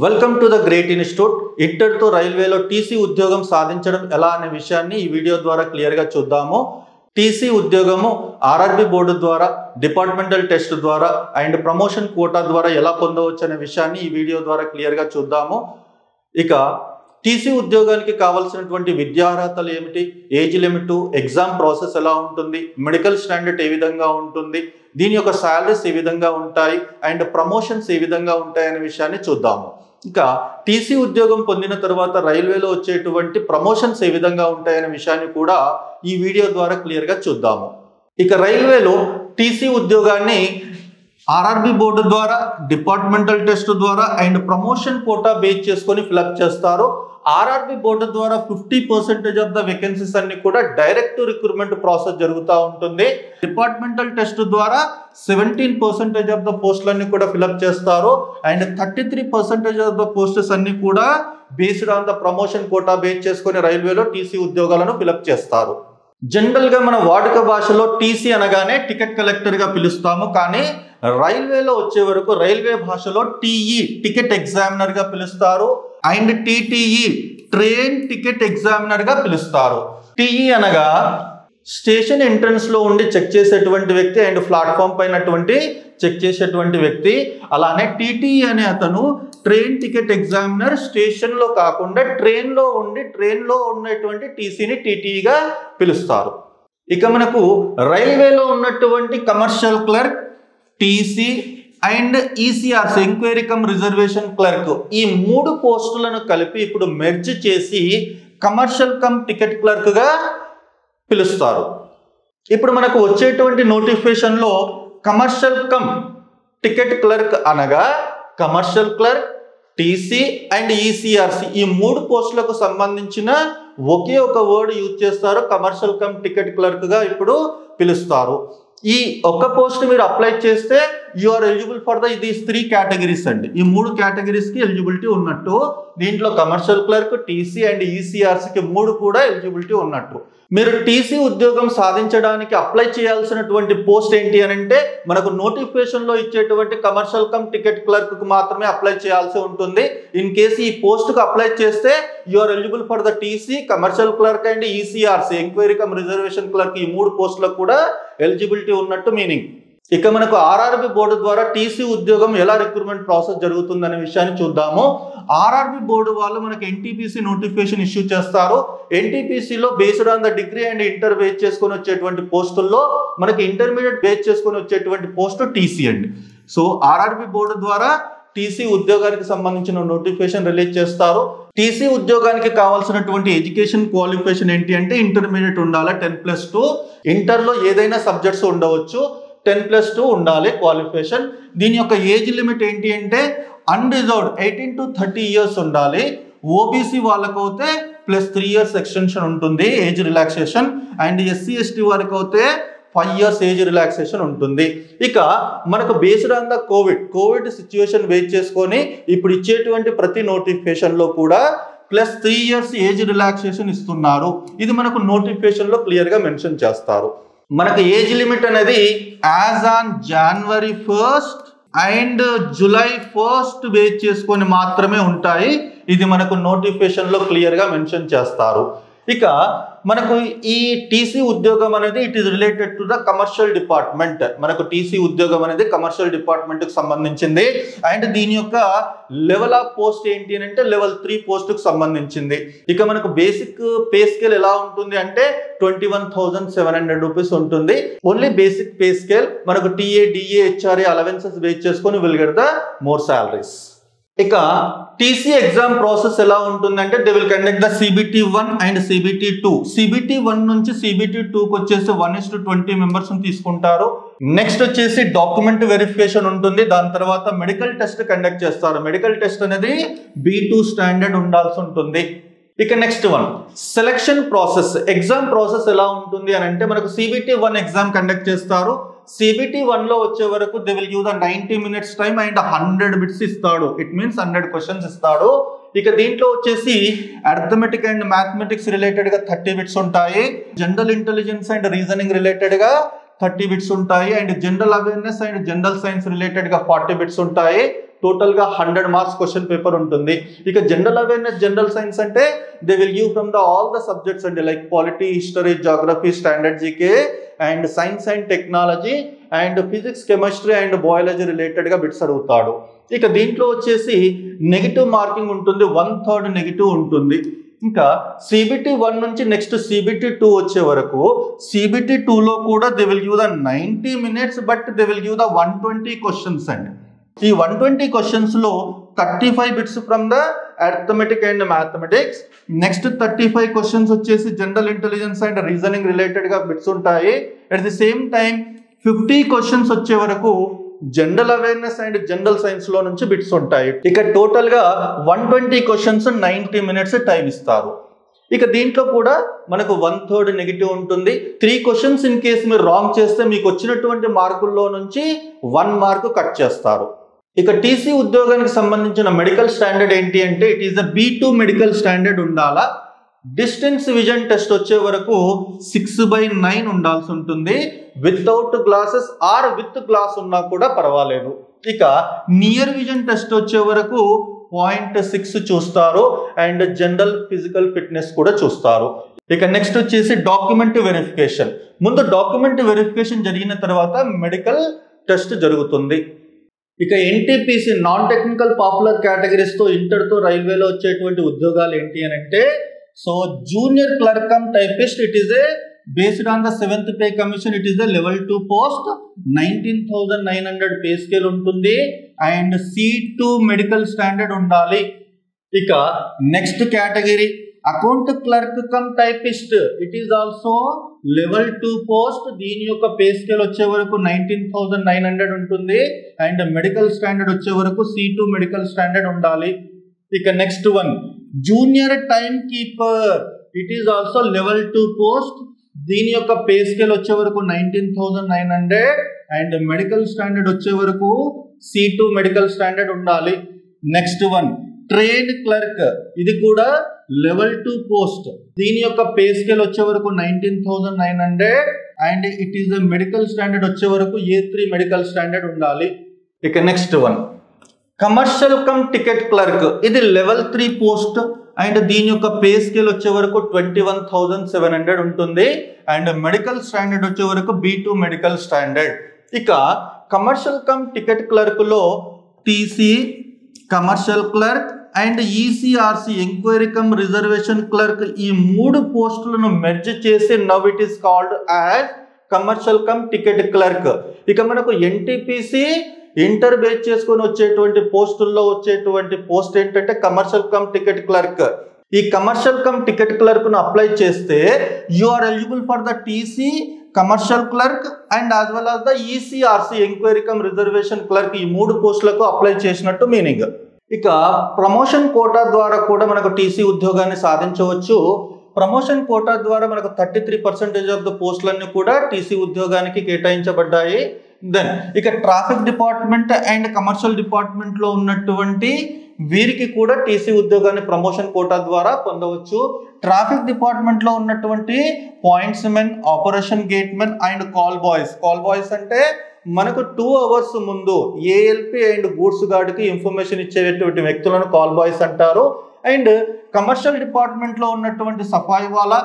Welcome to the great institute. ఇంటర్తో రైల్వేలో TC ఉద్యోగం సాధించడం ఎలా అనే విషయాన్ని ఈ వీడియో ద్వారా క్లియర్గా చూద్దాము. టీసీ ఉద్యోగము ఆర్ఆర్బి బోర్డు ద్వారా, డిపార్ట్మెంటల్ టెస్ట్ ద్వారా అండ్ ప్రమోషన్ కోటా ద్వారా ఎలా పొందవచ్చు అనే విషయాన్ని ఈ వీడియో ద్వారా క్లియర్గా చూద్దాము. ఇక టీసీ ఉద్యోగానికి కావాల్సినటువంటి విద్యార్హతలు ఏమిటి, ఏజ్ లిమిట్, ఎగ్జామ్ ప్రాసెస్ ఎలా ఉంటుంది, మెడికల్ స్టాండర్డ్ ఏ విధంగా ఉంటుంది, దీని యొక్క శాలరీస్ ఏ విధంగా ఉంటాయి అండ్ ప్రమోషన్స్ ఏ విధంగా ఉంటాయి అనే విషయాన్ని చూద్దాము. ఇక టీసీ ఉద్యోగం పొందిన తర్వాత రైల్వేలో వచ్చేటువంటి ప్రమోషన్స్ ఏ విధంగా ఉంటాయనే విషయాన్ని కూడా ఈ వీడియో ద్వారా క్లియర్గా చూద్దాము. ఇక రైల్వేలో టీసీ ఉద్యోగాన్ని ఆర్ఆర్బి బోర్డు ద్వారా, డిపార్ట్మెంటల్ టెస్ట్ ద్వారా అండ్ ప్రమోషన్ కోటా బేస్ చేసుకొని ఫిలప్ చేస్తారు. ఆర్ఆర్బి బోర్డు ద్వారా 50% ఆఫ్ ద వేకెన్సీస్ అన్ని కూడా డైరెక్ట్ రిక్రూట్మెంట్ ప్రాసెస్ జరుగుతూ ఉంటుంది. డిపార్ట్మెంటల్ టెస్ట్ ద్వారా 17% ఆఫ్ ద పోస్టులన్నీ కూడా ఫిలప్ చేస్తారు అండ్ 33% ఆఫ్ ద పోస్టెస్ అన్ని కూడా based on the promotion quota base చేసుకొని రైల్వేలో టీసీ ఉద్యోగాలను ఫిలప్ చేస్తారు. జనరల్ గా మన వాడుక భాషలో టీసీ అనగానే టికెట్ కలెక్టర్ గా పిలుస్తాము, కానీ రైల్వేలో వచ్చే వరకు రైల్వే భాషలో టీఈ టికెట్ ఎగ్జామినర్ గా పిలుస్తారు and TTE train ticket examiner గా పిలుస్తారు. టీఈ అనగా స్టేషన్ ఎంట్రన్స్ లో ఉండి చెక్ చేసేటువంటి వ్యక్తి అండ్ ప్లాట్ఫామ్ పైనటువంటి చెక్ చేసేటువంటి వ్యక్తి. అలానే టీటీఈ అనే అతను ట్రైన్ టికెట్ ఎగ్జామినర్, స్టేషన్ లో కాకుండా ట్రైన్ లో ఉండి ట్రైన్ లో ఉన్నటువంటి టీసీని టీటీఈగా పిలుస్తారు. ఇక మనకు రైల్వేలో ఉన్నటువంటి commercial clerk, TC and ECRC enquiry cum reservation clerk, ఈ 3 పోస్టులను కలిపి ఇప్పుడు మెర్జ్ చేసి కమర్షియల్ కమ్ టికెట్ క్లర్క్ గా పిలుస్తారు. ఇప్పుడు మనకు వచ్చేటువంటి నోటిఫికేషన్ లో కమర్షియల్ కమ్ టికెట్ క్లర్క్ అనగా commercial clerk, TC and ECRC ఈ 3 పోస్టులకు సంబంధించిన ఒకే ఒక వర్డ్ యూజ్ చేస్తారు. కమర్షియల్ కమ్ టికెట్ క్లర్క్ గా ఇప్పుడు పిలుస్తారు. ఈ ఒక్క పోస్ట్ మీరు అప్లై చేస్తే you are eligible for the these 3 categories అండి. ఈ 3 కేటగిరీస్ కి ఎలిజిబిలిటీ ఉన్నట్టు. దీంట్లో కమర్షియల్ క్లర్క్, టీసీ అండ్ ఈసీఆర్సీకి 3 కూడా ఎలిజిబిలిటీ ఉన్నట్టు. మీరు టీసీ ఉద్యోగం సాధించడానికి అప్లై చేయాల్సినటువంటి పోస్ట్ ఏంటి అని అంటే మనకు నోటిఫికేషన్ లో ఇచ్చేటువంటి కమర్షియల్ కమ్ టికెట్ క్లర్క్ కు మాత్రమే అప్లై చేయాల్సి ఉంటుంది. ఇన్ కేసు ఈ పోస్ట్ కు అప్లై చేస్తే you are eligible for the TC, commercial clerk and ECRC enquiry cum reservation clerk ఈ 3 పోస్టులకు కూడా ఎలిజిబిలిటీ ఉన్నట్టు మీనింగ్. ఇక మనకు ఆర్ఆర్బి బోర్డు ద్వారా టీసీ ఉద్యోగం ఎలా రిక్రూట్మెంట్ ప్రాసెస్ జరుగుతుందనే విషయాన్ని చూద్దాము. ఆర్ఆర్బి బోర్డు వాళ్ళు మనకి ఎన్టీపీసీ నోటిఫికేషన్ ఇష్యూ చేస్తారు. ఎన్టీపీసీలో based on the degree and inter base చేసుకొని వచ్చేటువంటి పోస్టుల్లో మనకి ఇంటర్మీడియట్ బేస్ చేసుకొని వచ్చేటువంటి పోస్టు టీసీ అండి. సో ఆర్ఆర్బి బోర్డు ద్వారా టీసీ ఉద్యోగానికి సంబంధించిన నోటిఫికేషన్ రిలీజ్ చేస్తారు. టీసీ ఉద్యోగానికి కావాల్సినటువంటి ఎడ్యుకేషన్ క్వాలిఫికేషన్ ఏంటి అంటే ఇంటర్మీడియట్ ఉండాలి 10+2. ఇంటర్లో ఏదైనా సబ్జెక్ట్స్ ఉండవచ్చు, 10+2 ఉండాలి క్వాలిఫికేషన్. దీని యొక్క ఏజ్ లిమిట్ ఏంటి అంటే అన్రిజర్వ్డ్ 18 to 30 ఇయర్స్ ఉండాలి. ఓబీసీ వాళ్ళకైతే +3 ఇయర్స్ ఎక్స్టెన్షన్ ఉంటుంది age relaxation and SC ST వారికి అయితే 5 ఇయర్స్ ఏజ్ రిలాక్సేషన్ ఉంటుంది. ఇక మనకు based on the Covid situation base చేసుకొని ఇప్పుడు ఇచ్చేటువంటి ప్రతి నోటిఫికేషన్ లో కూడా +3 ఇయర్స్ ఏజ్ రిలాక్సేషన్ ఇస్తున్నారు. ఇది మనకు నోటిఫికేషన్ లో క్లియర్ గా మెన్షన్ చేస్తారు. మనకు ఏజ్ లిమిట్ అనేది as on January 1st and July 1st base చేసుకొని మాత్రమే ఉంటాయి. ఇది మనకు నోటిఫికేషన్ లో క్లియర్ గా మెన్షన్ చేస్తారు. ఇక మనకు ఈ టీసీ ఉద్యోగం అనేది it is related to the commercial department. మనకు టీసీ ఉద్యోగం అనేది కమర్షియల్ డిపార్ట్మెంట్ కి సంబంధించింది అండ్ దీని యొక్క లెవెల్ ఆఫ్ పోస్ట్ ఏంటి అని అంటే లెవెల్ 3 పోస్ట్ కు సంబంధించింది. ఇక మనకు బేసిక్ పే స్కేల్ ఎలా ఉంటుంది అంటే 21,700 రూపీస్ ఉంటుంది. Only basic pay scale. మనకు TA, DA, HRA allowances base చేసుకొని will get the more salaries. ఇక టీసీ ఎగ్జామ్ ప్రాసెస్ ఎలా ఉంటుందంటే they will conduct the CBT1 and CBT2. CBT1 నుంచి CBT2కి వచ్చేసి 1:20 మెంబర్స్ తీసుకుంటారు. నెక్స్ట్ వచ్చేసి డాక్యుమెంట్ వెరిఫికేషన్ ఉంటుంది. దాని తర్వాత మెడికల్ టెస్ట్ కండక్ట్ చేస్తారు. మెడికల్ టెస్ట్ అనేది B2 స్టాండర్డ్ ఉండాల్సి ఉంటుంది. ఇక next one selection process. Exam process ఎలా ఉంటుంది అని అంటే మనకు CBT1 ఎగ్జామ్ కండక్ట్ చేస్తారు. CBT1 లో వచ్చే వరకు they will give the 90 minutes time and 100 bits ఇస్తాడు. ఇట్ మీన్స్ 100 క్వశ్చన్స్ ఇస్తాడు. ఇక దీంట్లో వచ్చేసి అర్థమెటిక్ అండ్ మ్యాథమెటిక్స్ రిలేటెడ్ గా 30 బిట్స్ ఉంటాయి. General intelligence and reasoning related గా 30 బిట్స్ ఉంటాయి and general awareness and general science related గా 40 బిట్స్ ఉంటాయి. టోటల్ గా 100 మార్క్స్ క్వశ్చన్ పేపర్ ఉంటుంది. ఇక జనరల్ అవేర్నెస్ జనరల్ సైన్స్ అంటే they will give from all the subjects అంటే like polity, history, geography, standard GK and science and technology and physics, chemistry and biology related గా bits అడుగుతాడు. ఇక దీంట్లో వచ్చేసి negative marking ఉంటుంది, 1/3 నెగిటివ్ ఉంటుంది. ఇంకా CBT 1 నుంచి నెక్స్ట్ CBT 2 వచ్చే వరకు CBT 2లో కూడా they will give the 90 minutes but they will give the 120 questions అండి. ఈ 120 క్వశ్చన్స్ లో 35 bits from the arithmetic and mathematics, next 35 questions వచ్చేసి general intelligence and reasoning related గా బిట్స్ ఉంటాయి. At the same time 50 questions వచ్చే వరకు general awareness and general science లో నుంచి బిట్స్ ఉంటాయి. ఇక టోటల్ గా 120 క్వశ్చన్స్ 90 minutes టైం ఇస్తారు. ఇక దీంట్లో కూడా మనకు 1/3 నెగిటివ్ ఉంటుంది. 3 క్వశ్చన్స్ ఇన్ కేసు మీరు రాంగ్ చేస్తే మీకు వచ్చినటువంటి మార్కుల్లో నుంచి 1 మార్క్ కట్ చేస్తారు. ఇక టీసీ ఉద్యోగానికి సంబంధించిన మెడికల్ స్టాండర్డ్ ఏంటి అంటే it is the B2 medical standard ఉండాలా. డిస్టెన్స్ విజన్ టెస్ట్ వచ్చే వరకు 6/9 ఉండాల్సి ఉంటుంది. Without glasses or with glass ఉన్నా కూడా పర్వాలేదు. ఇక నియర్ విజన్ టెస్ట్ వచ్చే వరకు 0.6 చూస్తారు అండ్ జనరల్ ఫిజికల్ ఫిట్నెస్ కూడా చూస్తారు. ఇక నెక్స్ట్ వచ్చేసి డాక్యుమెంట్ వెరిఫికేషన్. ముందు డాక్యుమెంట్ వెరిఫికేషన్ జరిగిన తర్వాత మెడికల్ టెస్ట్ జరుగుతుంది. ఇక NTPC non technical popular categories తో ఇంటర్తో రైల్వేలో వచ్చేటువంటి ఉద్యోగాలు ఏంటి అని అంటే so junior clerk cum typist it is a based on the 7th pay commission it is a level 2 post 19,900 pay scale ఉంటుంది and C2 మెడికల్ స్టాండర్డ్ ఉండాలి. ఇక next category account clerk cum typist it is also level 2 post. దీని యొక్క pay scale వచ్చే వరకు 19,900 ఉంటుంది and medical standard వచ్చే వరకు C2 మెడికల్ స్టాండర్డ్ ఉండాలి. ఇక next one junior time keeper it is also level 2 post. దీని యొక్క పే స్కేల్ వచ్చే వరకు 19,900 అండ్ మెడికల్ స్టాండర్డ్ వచ్చే వరకు C2 మెడికల్ స్టాండర్డ్ ఉండాలి. నెక్స్ట్ వన్ ట్రేడ్ క్లర్క్ ఇది కూడా లెవెల్ 2 పోస్ట్. దీని యొక్క పే స్కేల్ వచ్చే వరకు 19,900 and it is medical standard వచ్చే వరకు A3 మెడికల్ స్టాండర్డ్ ఉండాలి. ఇక next one commercial cum ticket clerk ఇది లెవెల్ 3 పోస్ట్ అండ్ దీని యొక్క పే స్కేల్ వచ్చే వరకు 21,700 ఉంటుంది అండ్ మెడికల్ స్టాండర్డ్ వచ్చే వరకు B2 మెడికల్ స్టాండర్డ్. ఇక కమర్షియల్ కమ్ టికెట్ క్లర్క్ లో TC commercial clerk and ECRC enquiry cum reservation clerk ఈ 3 పోస్టులను మెర్జ్ చేసి now it is called as commercial cum ticket clerk. ఇక మనకు NTPC ఇంటర్ బేస్ చేసుకొని వచ్చేటువంటి పోస్టుల్లో వచ్చేటువంటి పోస్ట్ ఏంటంటే కమర్షియల్ కమ్ టికెట్ క్లర్క్. ఈ కమర్షియల్ కమ్ టికెట్ క్లర్క్ ను అప్లై చేస్తే you are eligible for the TC commercial clerk and as well as the ECRC enquiry cum reservation clerk ఈ 3 పోస్టులకు అప్లై చేసినట్టు మీనింగ్. ఇక ప్రమోషన్ కోటా ద్వారా కూడా మనకు TC ఉద్యోగాన్ని సాధించవచ్చు. ప్రమోషన్ కోటా ద్వారా మనకు 33% ఆఫ్ ద పోస్టులన్నీ కూడా TC ఉద్యోగానికి కేటాయించబడ్డాయి. దెన్ ఇక traffic department and commercial department లో ఉన్నటువంటి వీరికి కూడా TC ఉద్యోగాన్ని ప్రమోషన్ కోటా ద్వారా పొందవచ్చు. ట్రాఫిక్ డిపార్ట్మెంట్ లో ఉన్నటువంటి points men, operation gate men and call boys అంటే మనకు 2 hours ముందు ALP అండ్ గూడ్స్ గార్డ్ కి ఇన్ఫర్మేషన్ ఇచ్చేటువంటి వ్యక్తులను కాల్ బాయ్స్ అంటారు. అండ్ కమర్షియల్ డిపార్ట్మెంట్ లో ఉన్నటువంటి సఫాయి వాలా,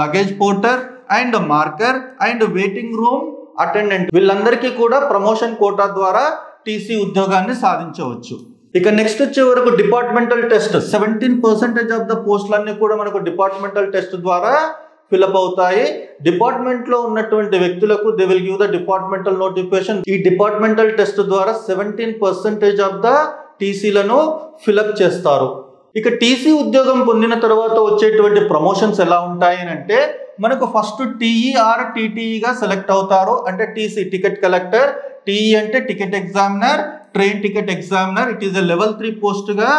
luggage porter and marker and waiting room attendant వీళ్ళందరికీ కూడా ప్రమోషన్ కోటా ద్వారా TC ఉద్యోగాన్ని సాధించవచ్చు. ఇక నెక్స్ట్ వచ్చే వరకు డిపార్ట్మెంటల్ టెస్ట్ 17% ఆఫ్ ద పోస్టులన్నీ కూడా మనకు డిపార్ట్మెంటల్ టెస్ట్ ద్వారా ఫిల్అప్ అవుతాయి. డిపార్ట్మెంట్ లో ఉన్నటువంటి వ్యక్తులకు they will give the departmental notification. ఈ డిపార్ట్మెంటల్ టెస్ట్ ద్వారా 17% ఆఫ్ ద TCలను ఫిల్అప్ చేస్తారు. ఇక TC ఉద్యోగం పొందిన తర్వాత వచ్చేటువంటి ప్రమోషన్స్ ఎలా ఉంటాయి అంటే మనకు ఫస్ట్ TE ఆర్ TTEగా సెలెక్ట్ అవుతారు. అంటే TC టికెట్ కలెక్టర్, TE అంటే ticket examiner, train ticket examiner. It is level 3 post గా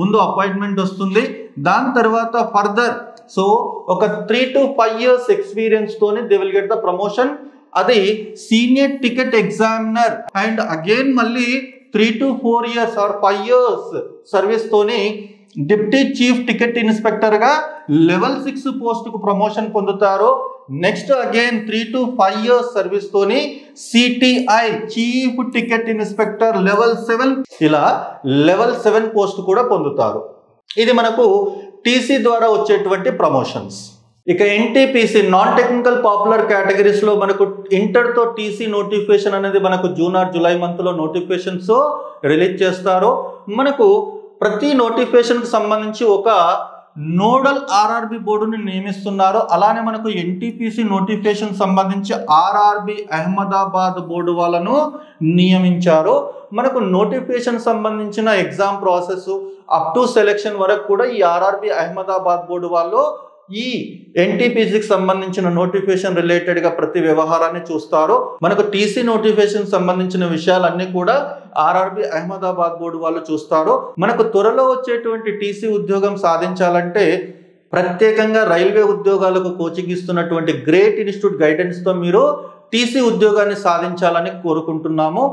ముందు అపాయింట్మెంట్ వస్తుంది. దాని తర్వాత ఫర్దర్ సో ఒక 3 to 5 years ఎక్స్పీరియన్స్ తోని they will get the promotion. అది senior ticket examiner and again మళ్ళీ 3 to 4 years or 5 years service తోని డిప్యూటీ చీఫ్ టికెట్ ఇన్స్పెక్టర్ గా లెవెల్ 6 పోస్ట్ కు ప్రమోషన్ పొందుతారు. Next again 3 to 5 years service తోని CTI chief ticket inspector level 7 ఇలా level 7 post కూడా పొందుతారు. ఇది మనకు టీసీ ద్వారా వచ్చేటువంటి ప్రమోషన్స్. ఇక NTPC non technical popular categories లో మనకు ఇంటర్ తో టీసీ నోటిఫికేషన్ అనేది మనకు జూన్ ఆర్ జూలై మంత్ లో నోటిఫికేషన్స్ రిలీజ్ చేస్తారు. మనకు ప్రతి నోటిఫికేషన్ కి సంబంధించి ఒక నోడల్ ఆర్ఆర్బి బోర్డుని నియమిస్తున్నారు. అలానే మనకు ఎన్టీపీసీ నోటిఫికేషన్ సంబంధించి ఆర్ఆర్బి అహ్మదాబాద్ బోర్డు వాళ్ళను నియమించారు. మనకు నోటిఫికేషన్ సంబంధించిన exam process up to selection వరకు కూడా ఈ ఆర్ఆర్బి అహ్మదాబాద్ బోర్డు వాళ్ళు ఈ ఎన్టీపీసీకి సంబంధించిన నోటిఫికేషన్ రిలేటెడ్ గా ప్రతి వ్యవహారాన్ని చూస్తారు. మనకు టీసీ నోటిఫికేషన్ సంబంధించిన విషయాలన్నీ కూడా ఆర్ఆర్బి అహ్మదాబాద్ బోర్డు వాళ్ళు చూస్తారు. మనకు త్వరలో వచ్చేటువంటి టీసీ ఉద్యోగం సాధించాలంటే ప్రత్యేకంగా రైల్వే ఉద్యోగాలకు కోచింగ్ ఇస్తున్నటువంటి గ్రేట్ ఇన్స్టిట్యూట్ గైడెన్స్ తో మీరు టీసీ ఉద్యోగాన్ని సాధించాలని కోరుకుంటున్నాము.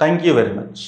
Thank you very much.